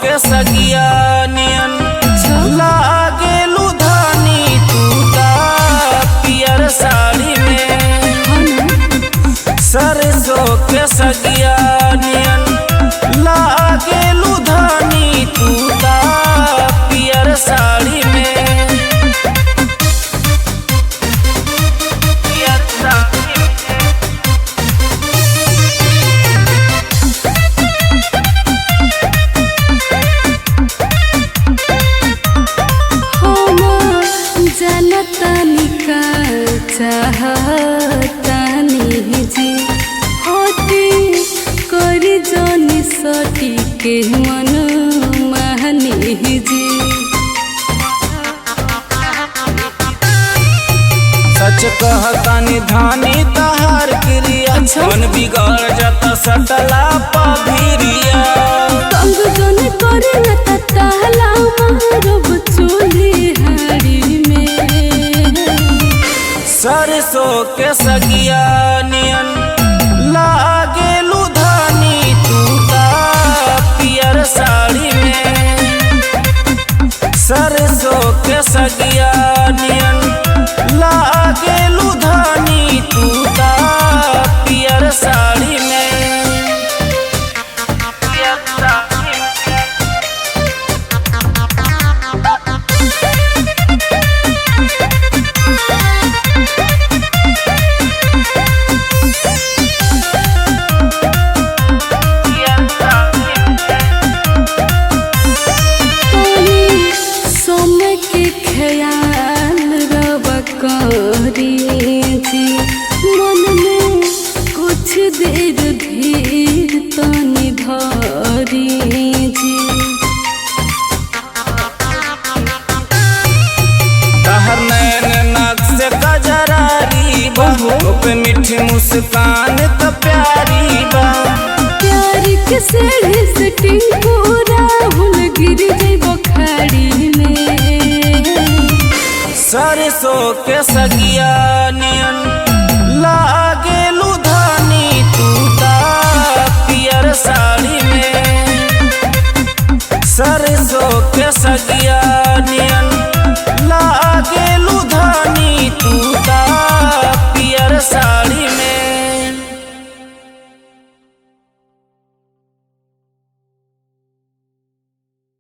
के सगिया नियन लागेलू धानी तू ता पियर साड़ी में। सरसों के सगिया नियन लागेलू धानी तू ता पियर साड़ी में। चाहतानी जी होती करी जनी सटी के मन महनी जी। सच कहतानी धानी तहार क्रिया मन बिगड़ जाता सटला पभिरिया। तंग जन करे न तहला मारब चूल्ही हाड़ी में। सरसों के सगिया नियन लागेलू धानी तू ता पियर साड़ी में। सरसों के सगिया नियन लागेलू धानी तू ता पियर साड़ी में। मन में कुछ देर धीर तनी धरी जी। तहर नैन नाक से गजरारी बा पे मीठी मुस्कान तो प्यारी बा। प्यारी के सीढ़ी से टिंकूरा हुल गिर जाइबो खाड़ी में। सरसों के सगिया नियन लागेलू धानी तू ता पियर साड़ी में। सरसों के सगिया